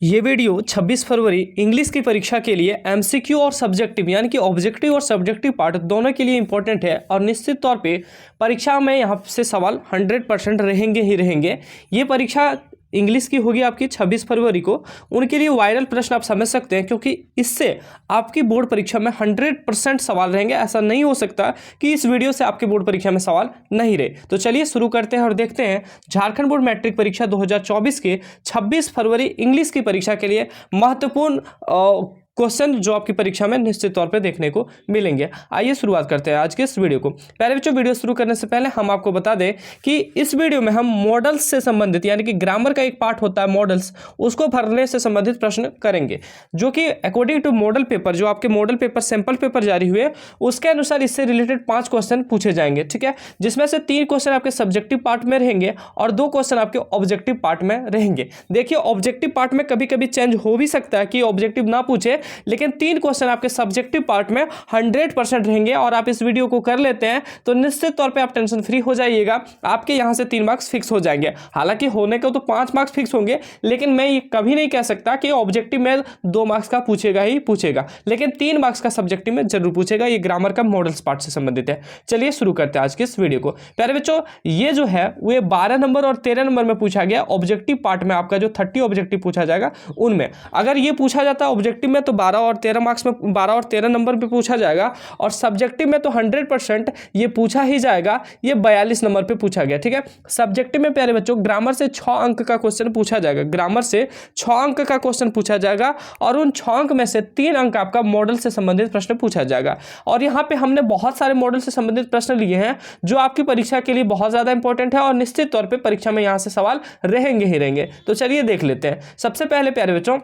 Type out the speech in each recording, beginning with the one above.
ये वीडियो 26 फरवरी इंग्लिश की परीक्षा के लिए एमसीक्यू और सब्जेक्टिव यानी कि ऑब्जेक्टिव और सब्जेक्टिव पार्ट दोनों के लिए इंपॉर्टेंट है और निश्चित तौर पे परीक्षा में यहाँ से सवाल 100% रहेंगे ही रहेंगे। ये परीक्षा इंग्लिश की होगी आपकी 26 फरवरी को। उनके लिए वायरल प्रश्न आप समझ सकते हैं, क्योंकि इससे आपकी बोर्ड परीक्षा में 100% सवाल रहेंगे। ऐसा नहीं हो सकता कि इस वीडियो से आपके बोर्ड परीक्षा में सवाल नहीं रहे। तो चलिए शुरू करते हैं और देखते हैं झारखंड बोर्ड मैट्रिक परीक्षा 2024 के 26 फरवरी इंग्लिश की परीक्षा के लिए महत्वपूर्ण क्वेश्चन जो आपकी परीक्षा में निश्चित तौर पे देखने को मिलेंगे। आइए शुरुआत करते हैं आज के इस वीडियो को। पहले बच्चों, वीडियो शुरू करने से पहले हम आपको बता दें कि इस वीडियो में हम मॉडल्स से संबंधित यानी कि ग्रामर का एक पार्ट होता है मॉडल्स, उसको भरने से संबंधित प्रश्न करेंगे, जो कि अकॉर्डिंग टू मॉडल पेपर, जो आपके मॉडल पेपर सैंपल पेपर जारी हुए उसके अनुसार इससे रिलेटेड 5 क्वेश्चन पूछे जाएंगे। ठीक है, जिसमें से 3 क्वेश्चन आपके सब्जेक्टिव पार्ट में रहेंगे और 2 क्वेश्चन आपके ऑब्जेक्टिव पार्ट में रहेंगे। देखिए, ऑब्जेक्टिव पार्ट में कभी कभी चेंज हो भी सकता है कि ऑब्जेक्टिव ना पूछे, लेकिन 3 क्वेश्चन आपके सब्जेक्टिव पार्ट में 100% रहेंगे और आप इस वीडियो को कर लेते हैं तो निश्चित तौर पे आप टेंशन फ्री हो जाइएगा। आपके यहां से 3 मार्क्स फिक्स हो जाएंगे। हालांकि होने को तो 5 मार्क्स फिक्स होंगे, लेकिन मैं ये कभी नहीं कह सकता कि ऑब्जेक्टिव में 2 मार्क्स का पूछेगा ही पूछेगा, लेकिन 3 मार्क्स का सब्जेक्टिव में जरूर पूछेगा। ये ग्रामर का मॉडल्स पार्ट से संबंधित है। चलिए शुरू करते हैं आज के इस वीडियो को। प्यारे बच्चों, ये जो है वो 12 नंबर और 13 नंबर में पूछा गया। ऑब्जेक्टिव पार्ट में आपका जो 30 ऑब्जेक्टिव पूछा जाएगा उनमें अगर ये पूछा जाता है ऑब्जेक्टिव में तो 12 और 13 मार्क्स में 12 और 13 नंबर पे पूछा जाएगा, और सब्जेक्टिव में तो 100% ये पूछा ही जाएगा। ये 42 नंबर पे पूछा गया। ठीक है, सब्जेक्टिव में प्यारे बच्चों ग्रामर से 6 अंक का क्वेश्चन पूछा जाएगा। ग्रामर से 6 अंक का क्वेश्चन पूछा जाएगा और उन 6 अंक में से 3 अंक आपका मॉडल से संबंधित प्रश्न पूछा जाएगा। और यहाँ पे हमने बहुत सारे मॉडल से संबंधित प्रश्न लिए हैं जो आपकी परीक्षा के लिए बहुत ज्यादा इंपॉर्टेंट है और निश्चित तौर पर परीक्षा में यहाँ से सवाल रहेंगे ही रहेंगे। तो चलिए देख लेते हैं। सबसे पहले प्यारे बच्चों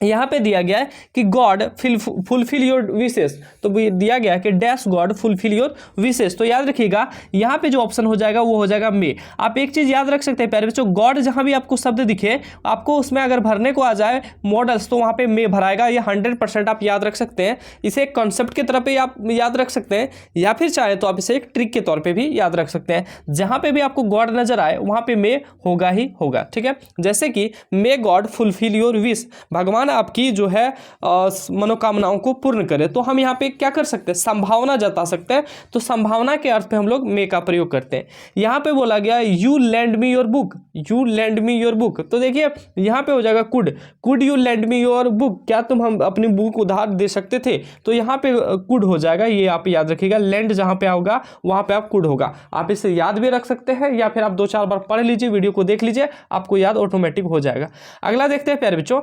यहाँ पे दिया गया है कि गॉड फुलफिल योर विशेस, तो दिया गया है कि dash God fulfil your wishes. तो याद रखिएगा यहाँ पे जो ऑप्शन हो जाएगा वो हो जाएगा मे। आप एक चीज याद रख सकते हैं प्यारे बच्चों, गॉड जहाँ भी आपको शब्द दिखे आपको उसमें अगर भरने को आ जाए मॉडल्स तो वहाँ पे मे भराएगा। ये 100% आप याद रख सकते हैं। इसे एक कॉन्सेप्ट के तरफ भी आप याद रख सकते हैं, या फिर चाहे तो आप इसे एक ट्रिक के तौर पर भी याद रख सकते हैं। जहाँ पे भी आपको गॉड नजर आए वहाँ पे मे होगा ही होगा। ठीक है, जैसे कि may God fulfil your wish, भगवान आपकी जो है मनोकामनाओं को पूर्ण करे। तो हम यहाँ पे क्या कर सकते हैं, संभावना जता सकते हैं। तो संभावना के अर्थ पे हम लोग मे का प्रयोग करते हैं। यहाँ पे बोला गया you lend me your book, you lend me your book, तो देखिए यहाँ पे हो जाएगा could you lend me your book, क्या तुम हम अपनी बुक उधार दे सकते थे। तो यहाँ पे कुड हो जाएगा, ये आप याद रखिएगा। लैंड जहाँ पे होगा वहाँ पे आप कुड होगा। आप इसे याद भी रख सकते हैं या फिर आप 2-4 बार पढ़ लीजिए, वीडियो को देख लीजिए, आपको याद ऑटोमेटिक हो जाएगा। अगला देखते हैं प्यारे बच्चों,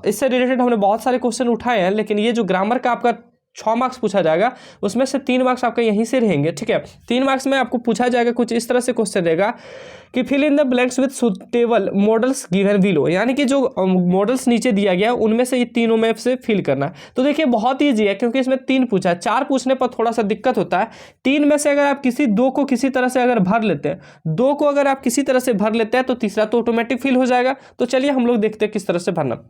इससे रिलेटेड हमने बहुत सारे क्वेश्चन उठाए हैं, लेकिन ये जो ग्रामर का आपका 6 मार्क्स पूछा जाएगा उसमें से 3 मार्क्स आपका यहीं से रहेंगे। ठीक है, 3 मार्क्स में आपको पूछा जाएगा कुछ इस तरह से क्वेश्चन रहेगा कि fill in the blanks with suitable modals given below, यानी कि जो मॉडल्स नीचे दिया गया उनमें से ये तीनों में से फिल करना। तो देखिए बहुत ईजी है, क्योंकि इसमें 3 पूछा है। 4 पूछने पर थोड़ा सा दिक्कत होता है। 3 में से अगर आप किसी 2 को किसी तरह से अगर भर लेते हैं, 2 को अगर आप किसी तरह से भर लेते हैं तो तीसरा तो ऑटोमेटिक फिल हो जाएगा। तो चलिए हम लोग देखते हैं किस तरह से भरना।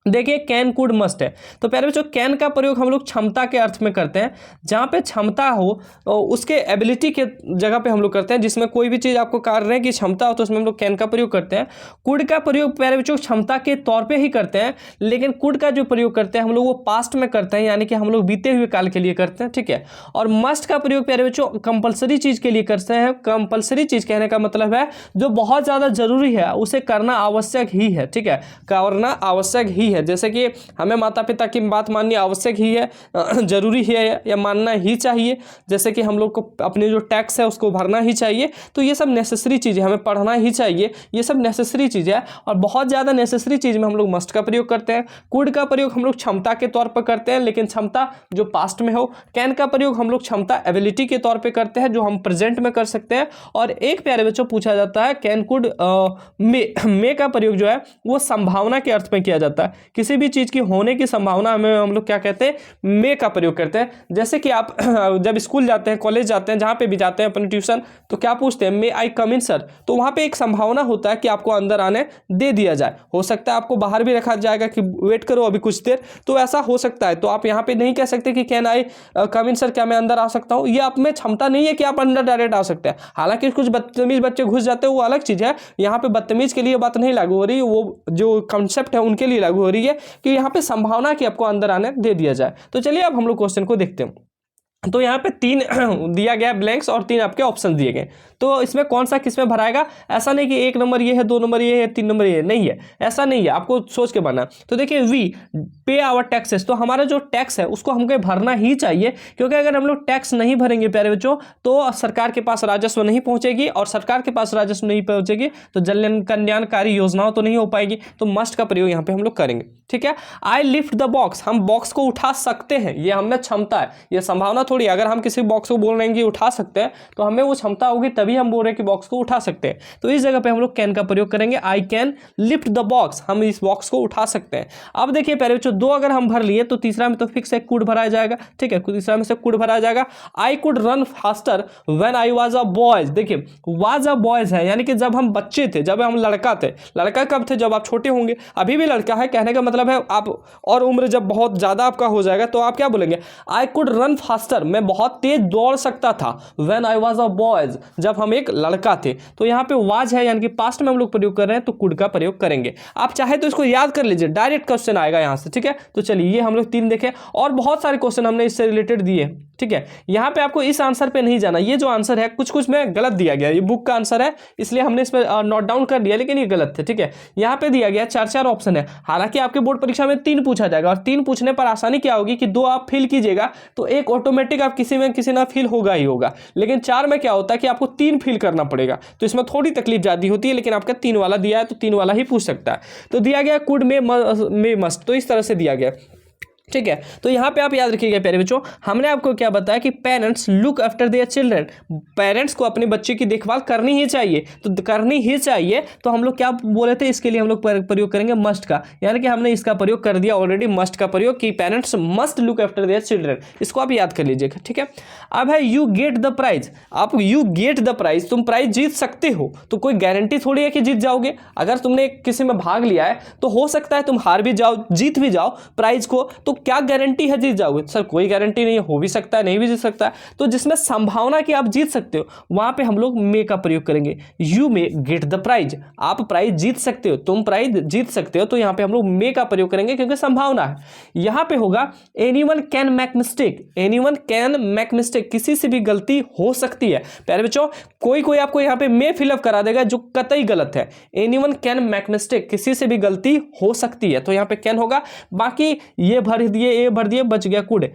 देखिए कैन कुड मस्ट है, तो प्यारे बच्चों कैन का प्रयोग हम लोग क्षमता के अर्थ में करते हैं। जहाँ पे क्षमता हो उसके एबिलिटी के जगह पे हम लोग करते हैं। जिसमें कोई भी चीज़ आपको करने की क्षमता हो तो उसमें हम लोग कैन का प्रयोग करते हैं। कुड का प्रयोग प्यारे बच्चों क्षमता के तौर पे ही करते हैं, लेकिन कुड का जो प्रयोग करते हैं हम लोग वो पास्ट में करते हैं, यानी कि हम लोग बीते हुए काल के लिए करते हैं। ठीक है, और मस्ट का प्रयोग प्यारे बच्चों कंपलसरी चीज़ के लिए करते हैं। कंपलसरी चीज़ कहने का मतलब है जो बहुत ज़्यादा जरूरी है उसे करना आवश्यक ही है। ठीक है, करना आवश्यक ही है। जैसे कि हमें माता पिता की बात माननी आवश्यक ही है, जरूरी है या मानना ही चाहिए। जैसे कि हम लोग को अपने जो टैक्स है उसको भरना ही चाहिए। तो ये सब नेसेसरी चीज़ है, हमें पढ़ना ही चाहिए, ये सब नेसेसरी चीज़ है। और बहुत ज़्यादा नेसेसरी चीज़ में हम लोग मस्ट का प्रयोग करते हैं। कुड का प्रयोग हम लोग क्षमता के तौर पर करते हैं, लेकिन क्षमता जो पास्ट में हो। कैन का प्रयोग हम लोग क्षमता एबिलिटी के तौर पर करते हैं, जो हम प्रेजेंट में कर सकते हैं। और एक प्यारे बच्चों पूछा जाता है कैन कुड मे का प्रयोग जो है वो संभावना के अर्थ में किया जाता है। किसी भी चीज़ की होने की संभावना में हम लोग क्या कहते हैं, मे का प्रयोग करते हैं। जैसे कि आप जब स्कूल जाते हैं, कॉलेज जाते हैं, जहाँ पे भी जाते हैं अपने ट्यूशन, तो क्या पूछते हैं, मे आई कम इन सर। तो वहाँ पे एक संभावना होता है कि आपको अंदर आने दे दिया जाए, हो सकता है आपको बाहर भी रखा जाएगा कि वेट करो अभी कुछ देर, तो ऐसा हो सकता है। तो आप यहाँ पे नहीं कह सकते कि can I come in sir, क्या मैं अंदर आ सकता हूँ, ये आप में क्षमता नहीं है कि आप अंदर डायरेक्ट आ सकते हैं। हालांकि कुछ बदतमीज बच्चे घुस जाते हैं, वो अलग चीज़ है, यहाँ पे बदतमीज के लिए बात नहीं लागू हो रही, वो जो कॉन्सेप्ट है उनके लिए लागू हो रही है कि यहाँ पे संभावना कि आपको अंदर आने दे दिया जाए। तो चलिए अब हम लोग क्वेश्चन को देखते हैं। तो यहाँ पे 3 दिया गया ब्लैंक्स और 3 आपके ऑप्शन दिए गए, तो इसमें कौन सा किस में भराएगा, ऐसा नहीं कि 1 नंबर ये है, 2 नंबर ये है, 3 नंबर ये है, नहीं है, ऐसा नहीं है, आपको सोच के भरना। तो देखिए वी पे आवर टैक्सेस, तो हमारा जो टैक्स है उसको हमको भरना ही चाहिए, क्योंकि अगर हम लोग टैक्स नहीं भरेंगे प्यारे बच्चों तो सरकार के पास राजस्व नहीं पहुंचेगी, और सरकार के पास राजस्व नहीं पहुंचेगी तो जन कल्याणकारी योजनाओं तो नहीं हो पाएगी। तो मस्ट का प्रयोग यहाँ पे हम लोग करेंगे, ठीक है। आई लिफ्ट द बॉक्स, हम बॉक्स को उठा सकते हैं, ये हमें क्षमता है, ये संभावना थोड़ी। अगर हम किसी बॉक्स को बोल रहे हैं कि उठा सकते हैं तो हमें वो क्षमता होगी, तभी हम बोल रहे हैं कि बॉक्स को उठा सकते हैं। तो इस जगह पे हम लोग कैन का प्रयोग करेंगे, I can lift the box, हम इस बॉक्स को उठा सकते हैं। अब देखिए प्यारे बच्चों 2 अगर हम भर लिए तो तीसरा में तो फिक्स है, कुड भराया जाएगा, ठीक है, तीसरा में से कुड भराया जाएगा। I could run faster when I was a boys, देखिए वाज अ बॉयज है, यानी कि जब हम बच्चे थे, जब हम लड़का थे। लड़का कब थे, जब आप छोटे होंगे, अभी भी लड़का है, कहने का मतलब है आप, और उम्र जब बहुत ज्यादा आपका हो जाएगा तो आप क्या बोलेंगे, आई कुड रन फास्टर, मैं बहुत तेज दौड़ सकता था, when I was a boys, जब हम एक लड़का थे। तो यहाँ पे वाज है, यानी कि पास्ट में हम लोग प्रयोग कर रहे हैं, तो कुड का प्रयोग करेंगे। आप चाहे तो इसको याद कर लीजिए, डायरेक्ट क्वेश्चन आएगा यहाँ से, ठीक है। तो चलिए ये हम लोग 3 देखें, और बहुत सारे क्वेश्चन हमने इससे रिलेटेड दिए, ठीक है। यहाँ पे आपको इस आंसर पे नहीं जाना, ये जो आंसर है कुछ कुछ में गलत दिया गया, ये बुक का आंसर है इसलिए हमने इस पर नोट डाउन कर दिया, लेकिन ये गलत थे, ठीक है। यहाँ पे दिया गया 4 ऑप्शन है, हालांकि आपके बोर्ड परीक्षा में 3 पूछा जाएगा, और 3 पूछने पर आसानी क्या होगी कि 2 आप फिल कीजिएगा तो एक ऑटोमेटिक आप किसी में किसी ना फिल होगा ही होगा, लेकिन 4 में क्या होता है कि आपको 3 फिल करना पड़ेगा, तो इसमें थोड़ी तकलीफ ज्यादा होती है, लेकिन आपका 3 वाला दिया है तो 3 वाला ही पूछ सकता है। तो दिया गया कुड में मस्ट, तो इस तरह से दिया गया, ठीक है। तो यहाँ पे आप याद रखिएगा प्यारे बच्चों, हमने आपको क्या बताया कि parents look after their children, parents को अपने बच्चे की देखभाल करनी ही चाहिए, तो करनी ही चाहिए, तो हम लोग क्या बोले थे, इसके लिए हम लोग प्रयोग करेंगे मस्ट का, यानी कि हमने इसका प्रयोग कर दिया ऑलरेडी, मस्ट का प्रयोग कि parents must look after their children, इसको आप याद कर लीजिएगा, ठीक है। अब है यू गेट द प्राइज, आप यू गेट द प्राइज, तुम प्राइज जीत सकते हो, तो कोई गारंटी थोड़ी है कि जीत जाओगे। अगर तुमने किसी में भाग लिया है तो हो सकता है तुम हार भी जाओ, जीत भी जाओ प्राइज को, तो क्या गारंटी है जीत जाओगे, सर कोई गारंटी नहीं है, हो भी सकता है नहीं भी जीत सकता है। तो जिसमें संभावना कि आप जीत सकते हो वहां पे हम लोग मे का प्रयोग करेंगे, you may get the prize, आप प्राइज जीत सकते हो, तुम प्राइज जीत सकते हो, तो यहां पे हम लोग मे का प्रयोग करेंगे क्योंकि संभावना है। यहां पे होगा anyone can make mistake, anyone can make mistake, किसी से भी गलती हो सकती है। प्यारे बच्चों कोई कोई आपको यहां पे मे फिलअप करा देगा जो कतई गलत है, एनीवन कैन मेक मिस्टेक, किसी से भी गलती हो सकती है, तो यहां पे कैन होगा। बाकी ये भर दिए, ये भर दिए, बच गया could.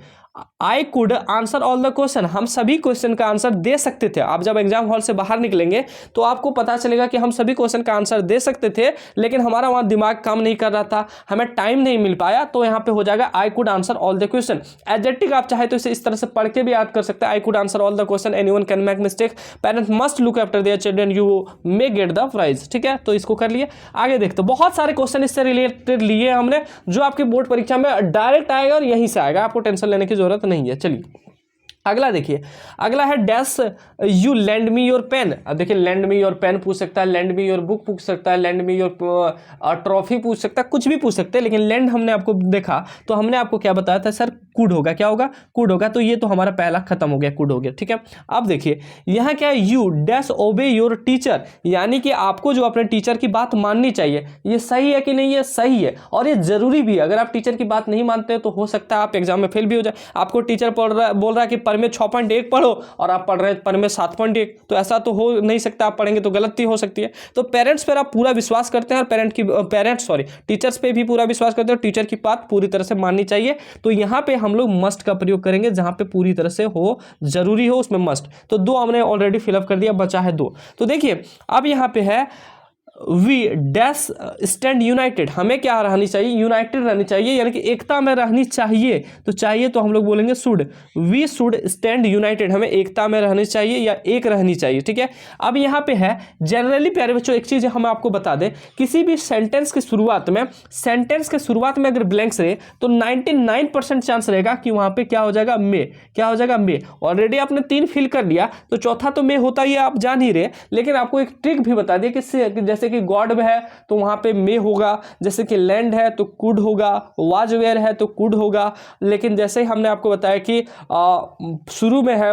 I could answer all the question, हम सभी क्वेश्चन का आंसर दे सकते थे। आप जब एग्जाम हॉल से बाहर निकलेंगे तो आपको पता चलेगा कि हम सभी क्वेश्चन का आंसर दे सकते थे, लेकिन हमारा वहां दिमाग काम नहीं कर रहा था, हमें टाइम नहीं मिल पाया, तो यहाँ पे हो जाएगा आई could answer all the question. Adjective आप चाहे तो इसे इस तरह से पढ़ के भी याद कर सकते हैं, I could answer all the question, anyone can make mistake, parents must look after their children, you may get the prize, ठीक है। तो इसको कर लिए, आगे देखते हैं। बहुत सारे क्वेश्चन इससे रिलेटेड लिए हमने, जो आपके बोर्ड परीक्षा में डायरेक्ट आएगा और यहीं से आएगा, आपको टेंशन लेने की जरूरत नहीं है। चलिए अगला देखिए, अगला है dash you lend me your pen. अब देखिए लैंड मी योर पेन पूछ सकता है, लैंड मी योर बुक पूछ सकता है, लैंड मी योर ट्रॉफी पूछ सकता है, कुछ भी पूछ सकते हैं, लेकिन लैंड हमने आपको देखा तो हमने आपको क्या बताया था, सर कुड होगा, क्या होगा, कुड होगा, तो ये तो हमारा पहला खत्म हो गया, कुड हो गया, ठीक है। अब देखिए यहाँ क्या है, यू डैश ओबे योर टीचर, यानी कि आपको जो अपने टीचर की बात माननी चाहिए, ये सही है कि नहीं, ये सही है और ये जरूरी भी है। अगर आप टीचर की बात नहीं मानते तो हो सकता है आप एग्जाम में फेल भी हो जाए। आपको टीचर बोल रहा है कि पर में 6.1 पढ़ो और आप पढ़ रहे हैं पर में 7.1, तो ऐसा तो हो नहीं सकता, आप पढ़ेंगे तो गलती हो सकती है। तो पेरेंट्स पर आप पूरा विश्वास करते हैं और टीचर्स पे भी पूरा विश्वास करते हैं, टीचर की बात पूरी तरह से माननी चाहिए। तो यहाँ पे हम लोग मस्ट का प्रयोग करेंगे, जहां पे पूरी तरह से हो, जरूरी हो, उसमें मस्ट। तो 2 हमने ऑलरेडी फिलअप कर दिया, बचा है 2। तो देखिए अब यहाँ पे है वी डैश स्टैंड यूनाइटेड, हमें क्या रहनी चाहिए, यूनाइटेड रहनी चाहिए, यानी कि एकता में रहनी चाहिए। तो चाहिए तो हम लोग बोलेंगे should, we should stand united, हमें एकता में रहनी चाहिए या एक रहनी चाहिए, ठीक है। अब यहाँ पे है जनरली प्यारे बच्चों एक चीज़ हम आपको बता दें, किसी भी सेंटेंस के शुरुआत में अगर ब्लैंक्स रहे तो 99% चांस रहेगा कि वहाँ पे क्या हो जाएगा, मे, क्या हो जाएगा, मे। ऑलरेडी आपने 3 फिल कर लिया तो चौथा तो मे होता ही है, आप जान ही रहे। लेकिन आपको एक ट्रिक भी बता दिया कि जैसे कि गॉड है तो वहाँ पे मे होगा, जैसे कि लैंड है तो कुड होगा, वाज वेयर है तो कुड होगा। लेकिन जैसे ही हमने आपको बताया कि शुरू में है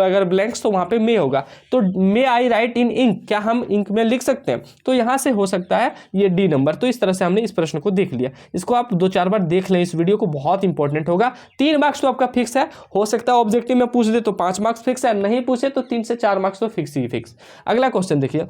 अगर ब्लैंक्स तो वहाँ पे मे होगा। तो मे आई राइट इन इंक, क्या हम इंक में लिख सकते हैं? तो यहाँ से हो सकता है ये डी नंबर। तो इस तरह से हमने इस प्रश्न को देख लिया। इसको आप 2-4 बार देख लें, इस वीडियो को, बहुत इंपॉर्टेंट होगा। 3 मार्क्स तो आपका फिक्स है, हो सकता है ऑब्जेक्टिव में पूछ दे तो 5 मार्क्स फिक्स है, नहीं पूछे तो 3 से 4 मार्क्स तो फिक्स ही फिक्स। अगला क्वेश्चन देखिए,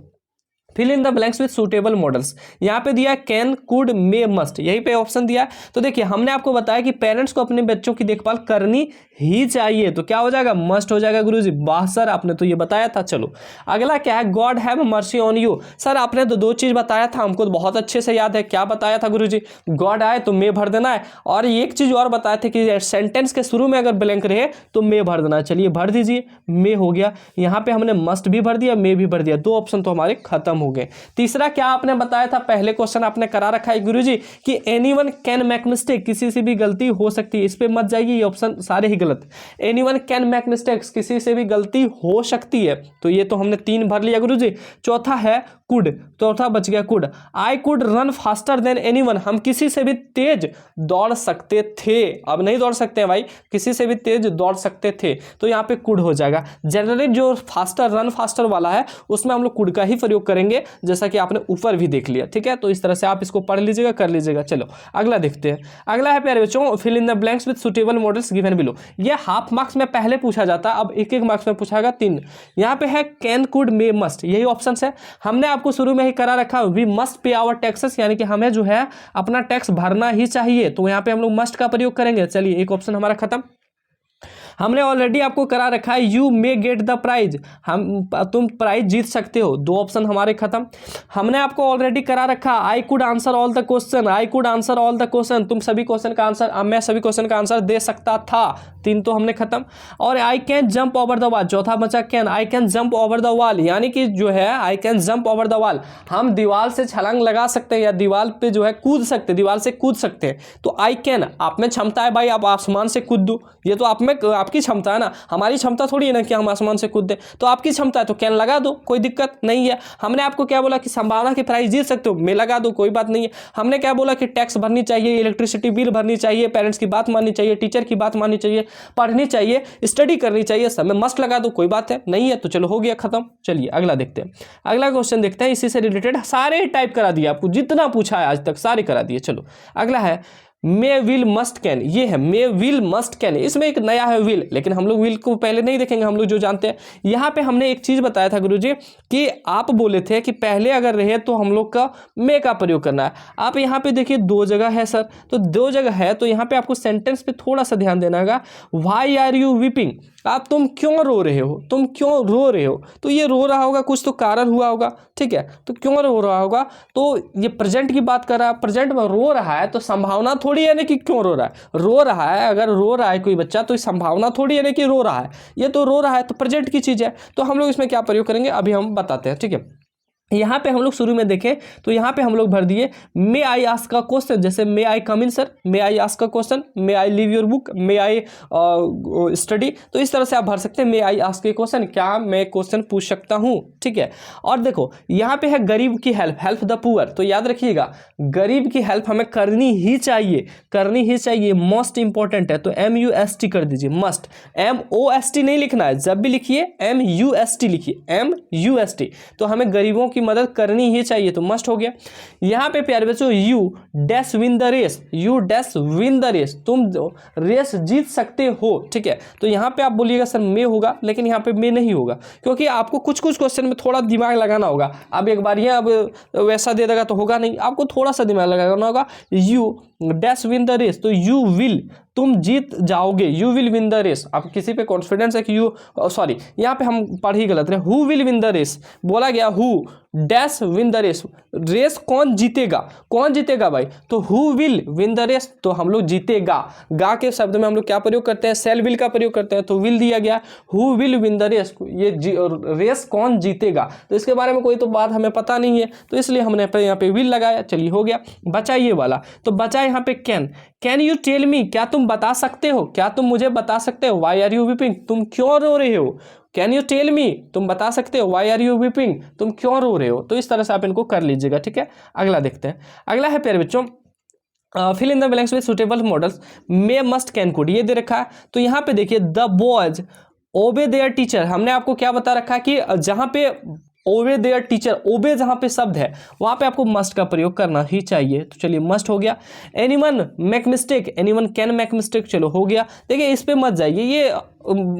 fill in the blanks with suitable modals. यहाँ पे दिया कैन, कुड, मे, मस्ट, यही पे ऑप्शन दिया। तो देखिए हमने आपको बताया कि पेरेंट्स को अपने बच्चों की देखभाल करनी ही चाहिए, तो क्या हो जाएगा, मस्ट हो जाएगा। गुरुजी वाह सर, आपने तो ये बताया था। चलो अगला क्या है, God have mercy on you. Sir आपने तो 2 चीज बताया था, हमको तो बहुत अच्छे से याद है। क्या बताया था गुरुजी? गॉड आए तो मे भर देना है, और एक चीज और बताया था कि सेंटेंस के शुरू में अगर ब्लैंक रहे तो मे भर देना है। चलिए भर दीजिए, मे हो गया। यहाँ पे हमने मस्ट भी भर दिया, मे भी भर दिया, 2 ऑप्शन तो हमारे खत्म हो गए। तीसरा क्या आपने बताया था, पहले क्वेश्चन आपने करा रखा है गुरुजी कि एनीवन कैन मेक मिस्टेक, किसी से भी गलती हो सकती है। इस पे मत जाइए, ये ऑप्शन सारे ही गलत। एनीवन कैन मेक मिस्टेक्स, किसी से भी गलती हो सकती है, तो ये तो हमने 3 भर लिया गुरुजी। चौथा है कुड, चौथा बच गया could. I could run faster than anyone, हम किसी से भी तेज दौड़ सकते थे। अब नहीं दौड़ सकते हैं भाई, किसी से भी तेज दौड़ सकते थे, तो यहाँ पे कुड हो जाएगा। जनरली जो फास्टर, रन फास्टर वाला है उसमें हम लोग कुड का ही प्रयोग करेंगे, जैसा कि आपने ऊपर भी देख लिया, ठीक है। तो इस तरह से आप इसको पढ़ लीजिएगा, कर लीजिएगा। चलो अगला देखते हैं। अगला है प्यारे बच्चों, fill in the blanks with suitable modals given below. ये हाफ मार्क्स में पहले पूछा जाता, अब 1-1 मार्क्स में पूछाएगा 3। यहाँ पे है कैन, कुड, मे, मस्ट, यही ऑप्शन है। हमने आपको शुरू में ही करा रखा we must pay our taxes, यानी कि हमें जो है अपना टैक्स भरना ही चाहिए, तो यहाँ पे हम लोग मस्ट का प्रयोग करेंगे। चलिए एक ऑप्शन हमारा खत्म। हमने ऑलरेडी आपको करा रखा है you may get the prize, तुम प्राइज जीत सकते हो, 2 ऑप्शन हमारे खत्म। हमने आपको ऑलरेडी करा रखा आई could answer all the question, I could answer all the question, तुम सभी क्वेश्चन का आंसर, मैं सभी क्वेश्चन का आंसर दे सकता था, 3 तो हमने खत्म। और I can jump over the wall, चौथा बचा can, I can jump over the wall, यानी कि जो है I can jump over the wall, हम दीवार से छलांग लगा सकते हैं या दीवार पे जो है कूद सकते, दीवार से कूद सकते हैं। तो आई कैन, आप में क्षमता है भाई, आप आसमान से कूद दो, ये तो आप में आपकी क्षमता है ना, हमारी क्षमता थोड़ी है ना कि हम आसमान से कूद दें। तो आपकी क्षमता है तो कैन लगा दो, कोई दिक्कत नहीं है। हमने आपको क्या बोला कि संभावना की प्राइस जीत सकते हो, मैं लगा दो, कोई बात नहीं है। हमने क्या बोला कि टैक्स भरनी चाहिए, इलेक्ट्रिसिटी बिल भरनी चाहिए, पेरेंट्स की बात माननी चाहिए, टीचर की बात माननी चाहिए, पढ़नी चाहिए, स्टडी करनी चाहिए, सब में मस्ट लगा दो, कोई बात है नहीं है। तो चलो हो गया खत्म। चलिए अगला देखते हैं। अगला क्वेश्चन देखते हैं, इसी से रिलेटेड सारे टाइप करा दिया आपको, जितना पूछा है आज तक सारे करा दिए। चलो अगला है मे विल मस्ट कैन, ये है मे विल मस्ट कैन, इसमें एक नया है विल, लेकिन हम लोग विल को पहले नहीं देखेंगे, हम लोग जो जानते हैं। यहाँ पे हमने एक चीज बताया था गुरुजी कि आप बोले थे कि पहले अगर रहे तो हम लोग का मे का प्रयोग करना है। आप यहाँ पे देखिए 2 जगह है सर, तो 2 जगह है, तो यहाँ पे आपको सेंटेंस पे थोड़ा सा ध्यान देना होगा। व्हाई आर यू वीपिंग, आप तुम क्यों रो रहे हो, तुम क्यों रो रहे हो, तो ये रो रहा होगा, कुछ तो कारण हुआ होगा, ठीक है। तो क्यों रो रहा होगा, तो ये प्रेजेंट की बात कर रहा है, प्रेजेंट में रो रहा है, तो संभावना थोड़ी है ना कि क्यों रो रहा है। रो रहा है, अगर रो रहा है कोई बच्चा तो संभावना थोड़ी है ना कि रो रहा है, ये तो रो रहा है, तो प्रेजेंट की चीज है। तो हम लोग इसमें क्या प्रयोग करेंगे अभी हम बताते हैं, ठीक है। यहाँ पे हम लोग शुरू में देखें तो यहाँ पे हम लोग भर दिए मे आई आस्क का क्वेश्चन, जैसे मे आई कम इन सर, मे आई आस्क का question, may I leave your book, may I study, तो इस तरह से आप भर सकते हैं मे आई आस्क के क्वेश्चन, क्या मैं क्वेश्चन पूछ सकता हूँ, ठीक है। और देखो यहाँ पे है गरीब की हेल्प, हेल्प द पुअर, तो याद रखिएगा गरीब की हेल्प हमें करनी ही चाहिए, करनी ही चाहिए, मोस्ट इंपॉर्टेंट है। तो MUST कर दीजिए, मस्ट, MOST नहीं लिखना है, जब भी लिखिए MUST लिखिए, MUST, तो हमें गरीबों की मदद करनी ही चाहिए, तो मस्ट हो गया। यहाँ पे प्यारे बच्चों you dash win the race, you dash win the race, तुम रेस जीत सकते हो, ठीक है। तो यहाँ पे आप बोलिएगा सर मे होगा, लेकिन यहाँ पे मे नहीं होगा, क्योंकि आपको कुछ कुछ क्वेश्चन में थोड़ा दिमाग लगाना होगा। अब एक बार ये अब वैसा दे देगा तो होगा नहीं, आपको थोड़ा सा दिमाग लगाना होगा। You dash win the race, तो यू विल, तुम जीत जाओगे, you will win the race. आप किसी पे कॉन्फिडेंस है कि यू, सॉरी यहाँ पे हम पढ़ ही गलत रहे, who will win the race बोला गया, who dash win the race, race कौन जीतेगा, कौन जीतेगा भाई, तो who will win the race, तो हम लोग जीतेगा, गा के शब्द में हम लोग क्या प्रयोग करते हैं, सेल विल का प्रयोग करते हैं, तो विल दिया गया, who will win the race, ये रेस कौन जीतेगा, तो इसके बारे में कोई तो बात हमें पता नहीं है, तो इसलिए हमने यहाँ पे विल लगाया। चलिए हो गया। बचा ये वाला, तो बचा यहाँ पे कैन यू टेल मी, क्या तुम बता सकते हो, क्या तुम मुझे बता सकते हो, वाई आर यू वीपिंग, तुम क्यों रो रहे हो, कैन यू टेल मी, तुम बता सकते हो, वाई आर यू वीपिंग, तुम क्यों रो रहे हो। तो इस तरह से आप इनको कर लीजिएगा, ठीक है। अगला देखते हैं। अगला है प्यारे बच्चों, fill in the blanks with suitable modals, may must can could, ये दे रखा है। तो यहाँ पे देखिए, the boys obey their teacher, हमने आपको क्या बता रखा है कि जहाँ पे ओबे देयर टीचर, ओबे जहाँ पे शब्द है वहाँ पे आपको मस्ट का प्रयोग करना ही चाहिए। तो चलिए मस्ट हो गया। Anyone make mistake, anyone can make mistake, चलो हो गया। देखिए इस पे मत जाइए, ये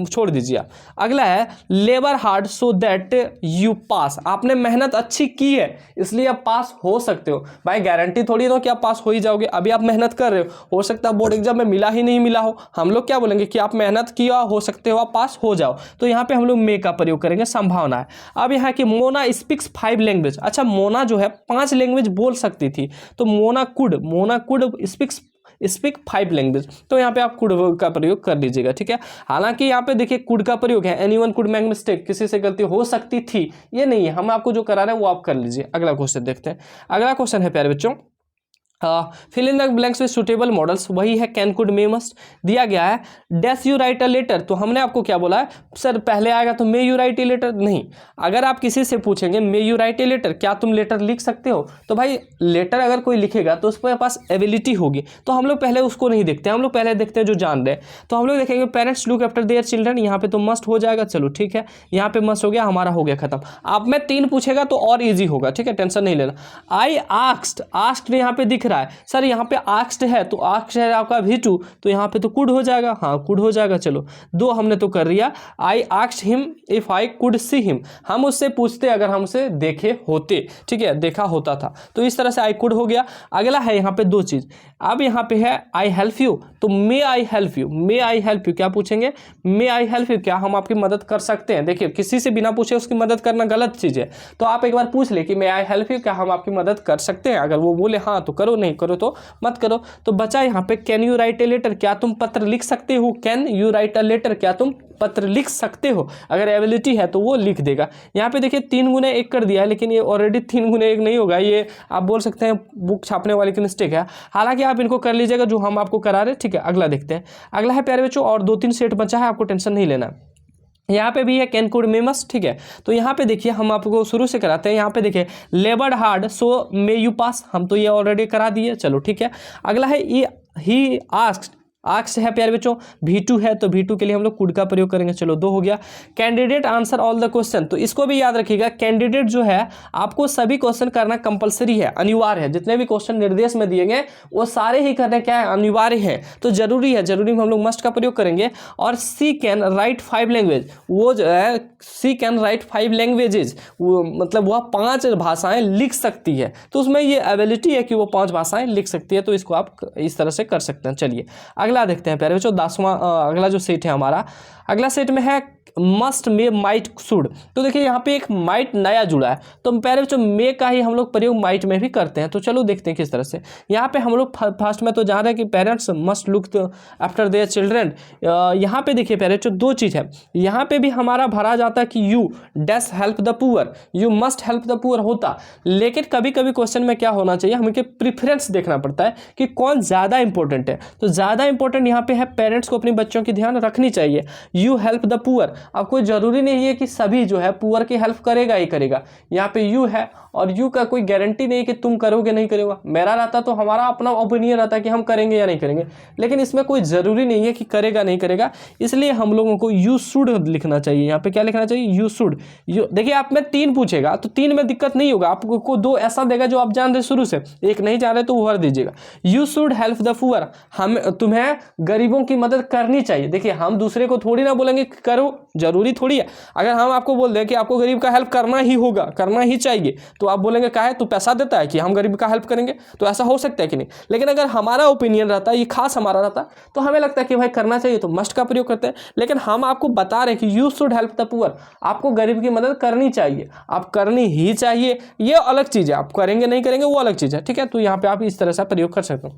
छोड़ दीजिए। अगला है labour hard so that you pass, आपने मेहनत अच्छी की है इसलिए आप पास हो सकते हो। भाई गारंटी थोड़ी ना कि आप पास हो ही जाओगे, अभी आप मेहनत कर रहे हो सकता है बोर्ड एग्जाम में मिला ही नहीं मिला हो, हम लोग क्या बोलेंगे कि आप मेहनत किया, हो सकते हो आप पास हो जाओ। तो यहाँ पे हम लोग मे का प्रयोग करेंगे, संभावना है। अब यहाँ की मोना स्पीक्स 5 लैंग्वेज, अच्छा मोना जो है 5 लैंग्वेज बोल सकती थी, तो मोना कुड स्पीक 5 लैंग्वेज, तो यहाँ पे आप कुड का प्रयोग कर लीजिएगा, ठीक है। हालांकि यहाँ पे देखिए कुड का प्रयोग है, एनीवन कुड मेक मिस्टेक, किसी से गलती हो सकती थी, ये नहीं है, हम आपको जो करा रहे हैं वो आप कर लीजिए। अगला क्वेश्चन देखते हैं। अगला क्वेश्चन है प्यारे बच्चों, fill in the blanks with suitable modals, वही है कैन कुड मे मस्ट दिया गया है। Dash you write a letter, तो हमने आपको क्या बोला है सर, पहले आएगा तो may you write a letter, नहीं। अगर आप किसी से पूछेंगे may you write a letter, क्या तुम लेटर लिख सकते हो, तो भाई लेटर अगर कोई लिखेगा तो उसके पास एबिलिटी होगी, तो हम लोग पहले उसको नहीं देखते, हम लोग पहले देखते हैं जो जान रहे हैं। तो हम लोग देखेंगे parents look after their children, यहाँ पे तो मस्ट हो जाएगा, चलो ठीक है, यहाँ पे मस्ट हो गया, हमारा हो गया खत्म। आप में 3 पूछेगा तो और ईजी होगा, ठीक है, टेंशन नहीं लेना। आई आस्क्ड यहाँ पे दिख रहा है सर, यहाँ पे आस्क्ड है तो आस्क्ड है आपका V2, तो यहाँ पे तो कुड हो जाएगा, हाँ कुड हो जाएगा। चलो 2 हमने तो कर लिया। I asked him if I could see him, हम उससे पूछते अगर हम उसे देखे होते, ठीक है, देखा होता था, तो इस तरह से आई कुड हो गया। अगला है यहाँ पे 2 चीज, अब यहाँ पे है आई हेल्प यू, तो may I help you, may I help you क्या पूछेंगे, मे आई हेल्प यू, क्या हम आपकी मदद कर सकते हैं। देखिए किसी से बिना पूछे उसकी मदद करना गलत चीज है, तो आप एक बार पूछ ले कि मे आई हेल्प यू, क्या हम आपकी मदद कर सकते हैं, अगर वो बोले हाँ तो करो, नहीं करो तो मत करो। तो बचा यहाँ पे can you write a letter, क्या तुम पत्र लिख सकते हो, can you write a letter, क्या तुम पत्र लिख सकते हो, अगर एबिलिटी है तो वो लिख देगा। यहाँ पे देखिए 3 गुने 1 कर दिया है, लेकिन ये ऑलरेडी 3 गुने 1 नहीं होगा, ये आप बोल सकते हैं बुक छापने वाले की मिस्टेक है, हालांकि आप इनको कर लीजिएगा जो हम आपको करा रहे हैं, ठीक है। अगला देखते हैं। अगला है प्यारे बच्चों, और 2-3 सेट बचा है, आपको टेंशन नहीं लेना। यहाँ पे भी है कैन कुड मे मस्ट, ठीक है। तो यहाँ पे देखिए हम आपको शुरू से कराते हैं। यहाँ पे देखिए लेबर्ड hard so may you pass, हम तो ये ऑलरेडी करा दिए, चलो ठीक है। अगला है ही आस्क्ड है प्यारे बच्चों, V2 है तो V2 के लिए हम लोग कुड का प्रयोग करेंगे, चलो 2 हो गया। Candidate answer all the question, तो इसको भी याद रखिएगा, कैंडिडेट जो है आपको सभी क्वेश्चन करना कंपलसरी है, अनिवार्य है, जितने भी क्वेश्चन निर्देश में दिए गए वो सारे ही करने क्या है, अनिवार्य है, तो जरूरी है, जरूरी में हम लोग मस्ट का प्रयोग करेंगे। और सी कैन राइट 5 लैंग्वेज, वो जो है सी कैन राइट 5 लैंग्वेजेज, वो मतलब वह 5 भाषाएं लिख सकती है, तो उसमें ये एबिलिटी है कि वो 5 भाषाएं लिख सकती है, तो इसको आप इस तरह से कर सकते हैं। चलिए अगला देखते हैं प्यारे बच्चों, 10वां अगला जो सेट है हमारा, अगला सेट में है मस्ट मे माइट शुड। तो देखिए यहाँ पे एक माइट नया जुड़ा है, तो प्यारे बच्चों मे का ही हम लोग प्रयोग माइट में भी करते हैं। तो चलो देखते हैं किस तरह से। यहाँ पे हम लोग फर्स्ट में तो जान रहे हैं कि parents must look after their children. यहाँ पे देखिए प्यारे बच्चों 2 चीज़ है, यहाँ पे भी हमारा भरा जाता है कि you dash help the poor, you must help the poor होता, लेकिन कभी कभी क्वेश्चन में क्या होना चाहिए, हमें प्रीफरेंस देखना पड़ता है कि कौन ज़्यादा इंपॉर्टेंट है। तो ज़्यादा इंपॉर्टेंट यहाँ पे है, पेरेंट्स को अपने बच्चों की ध्यान रखनी चाहिए। यू हेल्प द पुअर, अब कोई जरूरी नहीं है कि सभी जो है पुअर की हेल्प करेगा ही करेगा, यहाँ पे यू है और यू का कोई गारंटी नहीं कि तुम करोगे नहीं करोगे। मेरा रहता तो हमारा अपना ओपिनियन रहता कि हम करेंगे या नहीं करेंगे, लेकिन इसमें कोई ज़रूरी नहीं है कि करेगा नहीं करेगा, इसलिए हम लोगों को यू शुड लिखना चाहिए। यहाँ पे क्या लिखना चाहिए, यू शुड। यू देखिए आप में 3 पूछेगा तो 3 में दिक्कत नहीं होगा, आपको 2 ऐसा देगा जो आप जान रहे शुरू से, 1 नहीं जान रहे तो वो भर दीजिएगा। You should help the poor, हम तुम्हें गरीबों की मदद करनी चाहिए। देखिए हम दूसरे को थोड़ी ना बोलेंगे करो, जरूरी थोड़ी है। अगर हम आपको बोल दें कि आपको गरीब का हेल्प करना ही होगा, करना ही चाहिए, तो आप बोलेंगे क्या है, तू पैसा देता है कि हम गरीब का हेल्प करेंगे, तो ऐसा हो सकता है कि नहीं। लेकिन अगर हमारा ओपिनियन रहता है, ये खास हमारा रहता है, तो हमें लगता है कि भाई करना चाहिए, तो मस्ट का प्रयोग करते हैं। लेकिन हम आपको बता रहे हैं कि you should help the poor, आपको गरीब की मदद करनी चाहिए, आप करनी ही चाहिए, ये अलग चीज़ है, आप करेंगे नहीं करेंगे वो अलग चीज़ है, ठीक है। तो यहाँ पे आप इस तरह से प्रयोग कर सकते हो।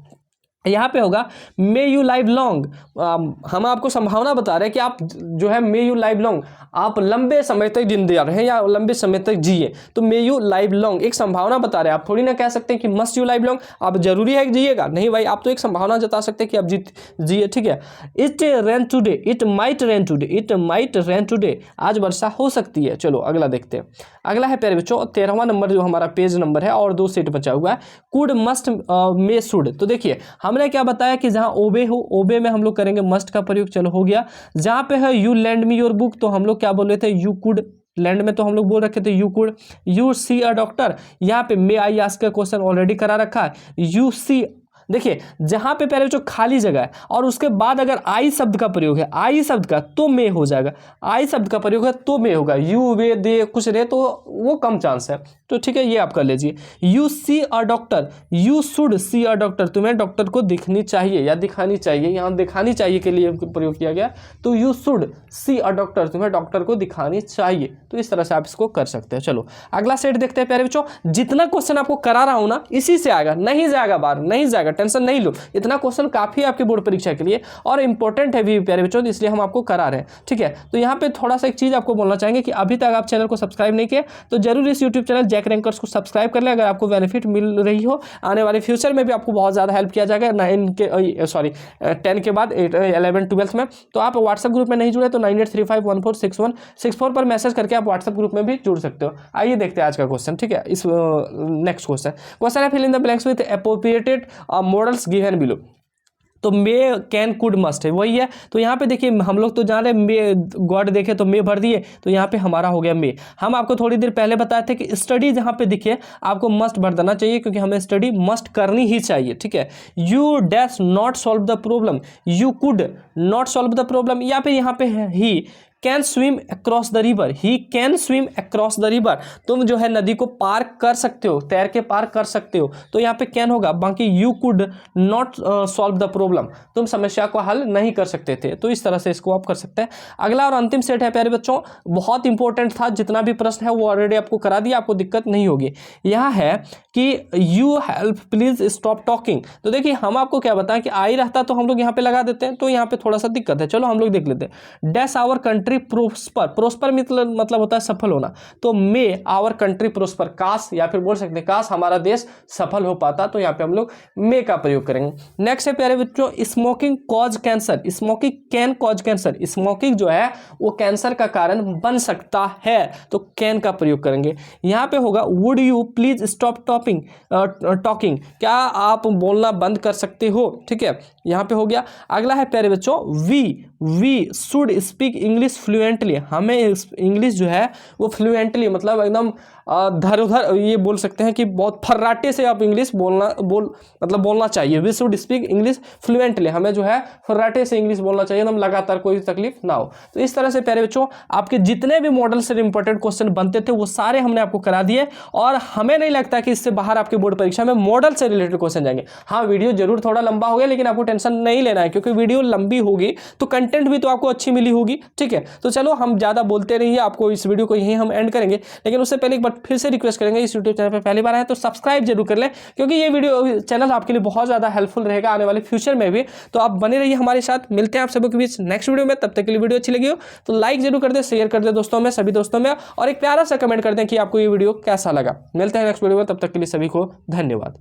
यहाँ पे होगा मे यू लाइव लॉन्ग, हम आपको संभावना बता रहे हैं कि आप जो है मे यू लाइव लॉन्ग, आप लंबे समय तक जिंदा रहें या लंबे समय तक जिए, तो मे यू लाइव लॉन्ग एक संभावना बता रहे हैं। आप थोड़ी ना कह सकते हैं कि मस्ट यू लाइव लॉन्ग, आप जरूरी है कि जिएगा, नहीं भाई, आप तो एक संभावना जता सकते हैं कि आप जिए, ठीक है। It rain today, it might rain today, it might rain today, आज वर्षा हो सकती है। चलो अगला देखते हैं। अगला है प्यारे बच्चों 13वां नंबर जो हमारा पेज नंबर है और 2 सेट बचा हुआ है, कुड मस्ट मे शुड। तो देखिए हमने क्या बताया कि जहां ओबे हो, ओबे में हम लोग करेंगे मस्ट का प्रयोग, चलो हो गया। जहां पे है you lend me your book, तो हम लोग क्या बोल रहे थे, यू कुड लैंड में तो हम लोग बोल रखे थे you could. You see a doctor, यहाँ पे मे आई आस्क का क्वेश्चन ऑलरेडी करा रखा है, यू सी। देखिए जहां पे पहले जो खाली जगह है और उसके बाद अगर आई शब्द का प्रयोग है, आई शब्द का, तो मे हो जाएगा। आई शब्द का प्रयोग है तो मे होगा, यू वे दे कुछ रहे तो वो कम चांस है, तो ठीक है ये आप कर लीजिए। You see a doctor, you should see a doctor, तुम्हें डॉक्टर को दिखनी चाहिए या दिखानी चाहिए, यहाँ दिखानी चाहिए के लिए प्रयोग किया गया, तो you should see a doctor, तुम्हें डॉक्टर को दिखानी चाहिए। तो इस तरह से आप इसको कर सकते हैं। चलो अगला सेट देखते हैं प्यारे बच्चों। जितना क्वेश्चन आपको करा रहा हूं ना इसी से आएगा, नहीं जाएगा बाहर, नहीं जाएगा, टेंशन नहीं लो, इतना क्वेश्चन काफी है आपकी बोर्ड परीक्षा के लिए और इंपॉर्टेंट है भी प्यारे बच्चों, इसलिए हम आपको करा रहे हैं, ठीक है। तो यहाँ पे थोड़ा सा एक चीज आपको बोलना चाहेंगे कि अभी तक आप चैनल को सब्सक्राइब नहीं किया तो जरूर इस यूट्यूब चैनल जैक रैंकर्स को सब्सक्राइब कर ले, अगर आपको बेनिफिट मिल रही हो, आने वाले फ्यूचर में भी आपको बहुत ज़्यादा हेल्प किया जाएगा 10 के बाद 11 12 में। तो आप व्हाट्सएप ग्रुप में नहीं जुड़े तो 9835146164 पर मैसेज करके आप व्हाट्सएप ग्रुप में भी जुड़ सकते हो। आइए देखते हैं आज का क्वेश्चन, ठीक है। इस नेक्स्ट क्वेश्चन है fill in the blanks with appropriated modals given below. तो मे कैन कुड मस्ट है वही है। तो यहाँ पे देखिए हम लोग तो जान रहे मे गॉड देखे तो मे भर दिए, तो यहाँ पे हमारा हो गया मे। हम आपको थोड़ी देर पहले बताए थे कि स्टडी जहाँ पे दिखे आपको मस्ट भर देना चाहिए क्योंकि हमें स्टडी मस्ट करनी ही चाहिए, ठीक है। You dash not solve the problem, you could not solve the problem, या फिर यहाँ पे he can swim across the river, he can swim across the river, तुम जो है नदी को पार कर सकते हो, तैर के पार कर सकते हो, तो यहाँ पे कैन होगा। बाकी you could not solve the problem, तुम समस्या को हल नहीं कर सकते थे, तो इस तरह से इसको आप कर सकते हैं। अगला और अंतिम सेट है प्यारे बच्चों, बहुत इंपॉर्टेंट था, जितना भी प्रश्न है वो ऑलरेडी आपको करा दिया, आपको दिक्कत नहीं होगी। यह है कि you help please stop talking. तो देखिए हम आपको क्या बताएं कि आई रहता तो हम लोग यहाँ पे लगा देते हैं, तो यहाँ पे थोड़ा सा दिक्कत है। चलो हम लोग देख लेते हैं। Dash our country prosper, prosper मतलब होता है सफल होना, तो मे आवर कंट्री प्रोस्पर, काश या फिर बोल सकते हैं काश हमारा देश सफल हो पाता, तो यहाँ पे हम लोग मे का प्रयोग करेंगे। नेक्स्ट है प्यारे बच्चों smoking cause cancer, smoking can cause cancer, smoking जो है वो कैंसर का कारण बन सकता है, तो कैन का प्रयोग करेंगे। यहाँ पे होगा would you please stop talking, क्या आप बोलना बंद कर सकते हो, ठीक है, यहाँ पे हो गया। अगला है प्यारे बच्चों we should speak English fluently, हमें इंग्लिश जो है वो फ्लुएंटली मतलब एकदम धर उधर ये बोल सकते हैं कि बहुत फर्राटे से आप इंग्लिश बोलना चाहिए। We should speak English fluently, हमें जो है फर्राटे से इंग्लिश बोलना चाहिए, एकदम लगातार, कोई तकलीफ ना हो। तो इस तरह से प्यारे बच्चों आपके जितने भी मॉडल से इंपॉर्टेंट क्वेश्चन बनते थे वो सारे हमने आपको करा दिए, और हमें नहीं लगता कि इससे बाहर आपके बोर्ड परीक्षा में मॉडल से रिलेटेड क्वेश्चन जाएंगे। हाँ वीडियो जरूर थोड़ा लंबा हो गया, लेकिन आपको टेंशन नहीं लेना है, क्योंकि वीडियो लंबी होगी तो कंटेंट भी तो आपको अच्छी मिली होगी, ठीक है। तो चलो हम ज़्यादा बोलते नहीं है, आपको इस वीडियो को यहीं हम एंड करेंगे, लेकिन उससे पहले एक बार फिर से रिक्वेस्ट करेंगे, इस यूट्यूब चैनल पर पहली बार आए तो सब्सक्राइब जरूर कर लें, क्योंकि ये वीडियो चैनल आपके लिए बहुत ज़्यादा हेल्पफुल रहेगा आने वाले फ्यूचर में भी। तो आप बने रहिए हमारे साथ, मिलते हैं आप सभी के बीच नेक्स्ट वीडियो में। तब तक के लिए वीडियो अच्छी लगी हो तो लाइक जरूर कर दें, शेयर कर दें दोस्तों में, सभी दोस्तों में, और एक प्यारा सा कमेंट कर दें कि आपको ये वीडियो कैसा लगा। मिलते हैं नेक्स्ट वीडियो में, तब तक के लिए सभी को धन्यवाद।